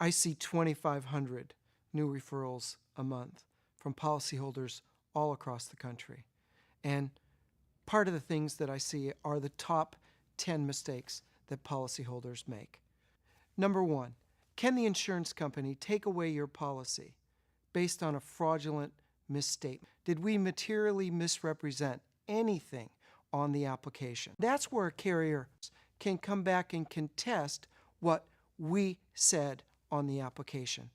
I see 2,500 new referrals a month from policyholders all across the country. And part of the things that I see are the top 10 mistakes that policyholders make. Number one, can the insurance company take away your policy based on a fraudulent misstatement? Did we materially misrepresent anything on the application? That's where a carrier can come back and contest what we said on the application.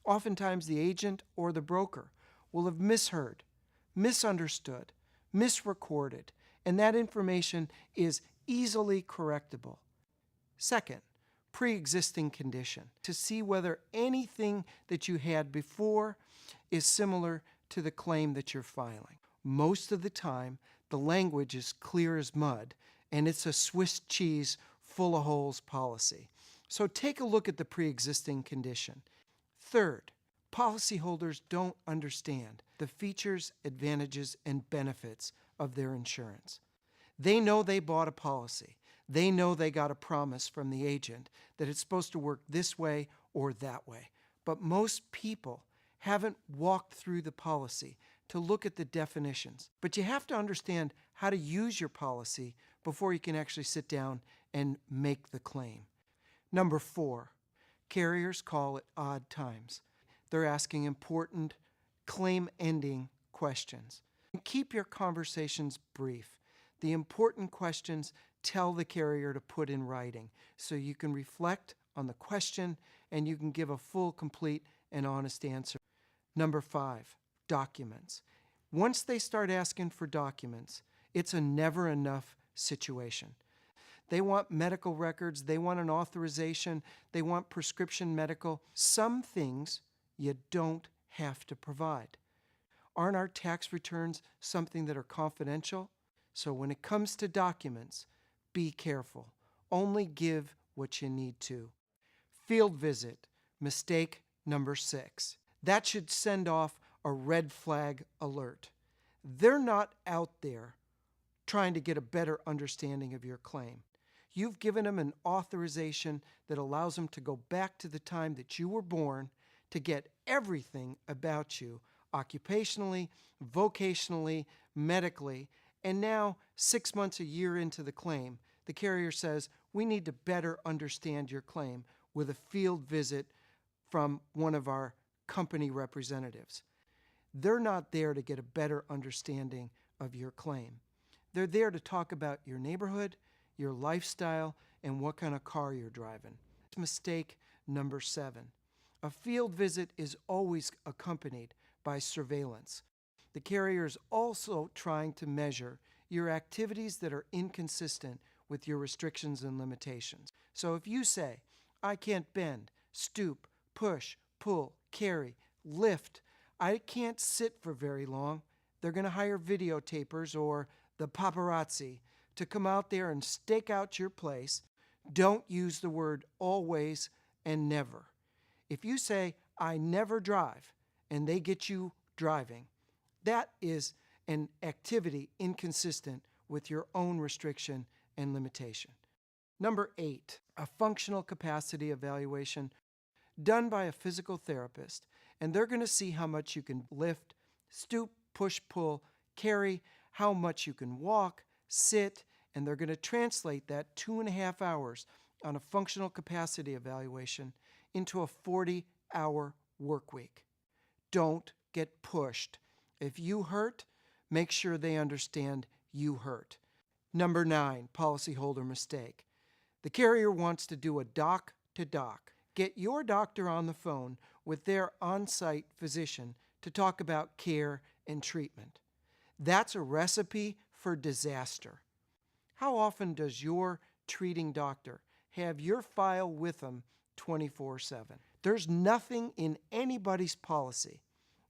Oftentimes the agent or the broker will have misheard, misunderstood, misrecorded, and that information is easily correctable. Second, pre-existing condition, to see whether anything that you had before is similar to the claim that you're filing. Most of the time, the language is clear as mud, and it's a Swiss cheese full of holes policy. So take a look at the pre-existing condition. Third, policyholders don't understand the features, advantages, and benefits of their insurance. They know they bought a policy. They know they got a promise from the agent that it's supposed to work this way or that way. But most people haven't walked through the policy to look at the definitions. But you have to understand how to use your policy before you can actually sit down and make the claim. Number 4, carriers call at odd times. They're asking important claim-ending questions. Keep your conversations brief. The important questions tell the carrier to put in writing so you can reflect on the question and you can give a full, complete, and honest answer. Number 5, documents. Once they start asking for documents, it's a never enough situation. They want medical records, they want an authorization, they want prescription medical. Some things you don't have to provide. Aren't our tax returns something that are confidential? So when it comes to documents, be careful. Only give what you need to. Field visit, mistake number 6. That should send off a red flag alert. They're not out there trying to get a better understanding of your claim. You've given them an authorization that allows them to go back to the time that you were born to get everything about you, occupationally, vocationally, medically, and now 6 months, a year into the claim, the carrier says, we need to better understand your claim with a field visit from one of our company representatives. They're not there to get a better understanding of your claim. They're there to talk about your neighborhood, your lifestyle, and what kind of car you're driving. Mistake number 7. A field visit is always accompanied by surveillance. The carrier is also trying to measure your activities that are inconsistent with your restrictions and limitations. So if you say, I can't bend, stoop, push, pull, carry, lift, I can't sit for very long, they're going to hire videotapers or the paparazzi to come out there and stake out your place. Don't use the word always and never. If you say, I never drive, and they get you driving, that is an activity inconsistent with your own restriction and limitation. Number 8, a functional capacity evaluation done by a physical therapist, and they're going to see how much you can lift, stoop, push, pull, carry, how much you can walk, sit, and they're going to translate that 2.5 hours on a functional capacity evaluation into a 40-hour work week. Don't get pushed. If you hurt, make sure they understand you hurt. Number 9, policyholder mistake. The carrier wants to do a doc-to-doc. Get your doctor on the phone with their on-site physician to talk about care and treatment. That's a recipe for disaster. How often does your treating doctor have your file with them 24/7? There's nothing in anybody's policy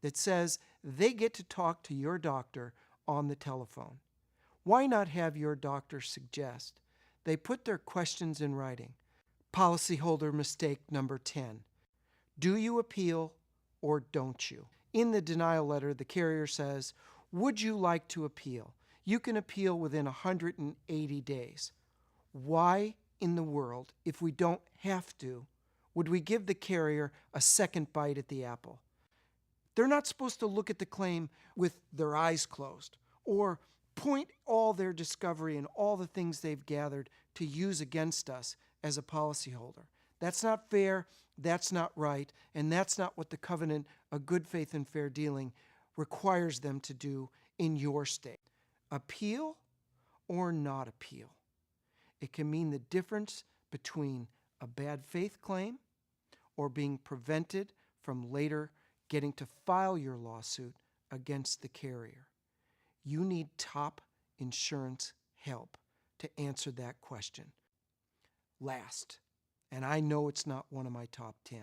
that says they get to talk to your doctor on the telephone. Why not have your doctor suggest they put their questions in writing? Policyholder mistake number 10. Do you appeal or don't you? In the denial letter, the carrier says, would you like to appeal? You can appeal within 180 days. Why in the world, if we don't have to, would we give the carrier a second bite at the apple? They're not supposed to look at the claim with their eyes closed or point all their discovery and all the things they've gathered to use against us as a policyholder. That's not fair, that's not right, and that's not what the covenant of good faith and fair dealing requires them to do in your state. Appeal or not appeal. It can mean the difference between a bad faith claim or being prevented from later getting to file your lawsuit against the carrier. You need top insurance help to answer that question. Last, and I know it's not one of my top 10,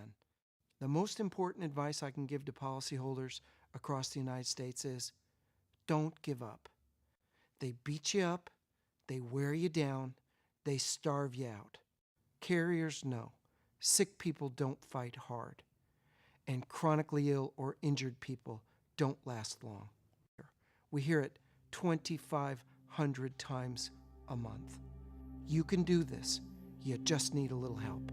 the most important advice I can give to policyholders across the United States is don't give up. They beat you up, they wear you down, they starve you out. Carriers know sick people don't fight hard, and chronically ill or injured people don't last long. We hear it 2,500 times a month. You can do this. You just need a little help.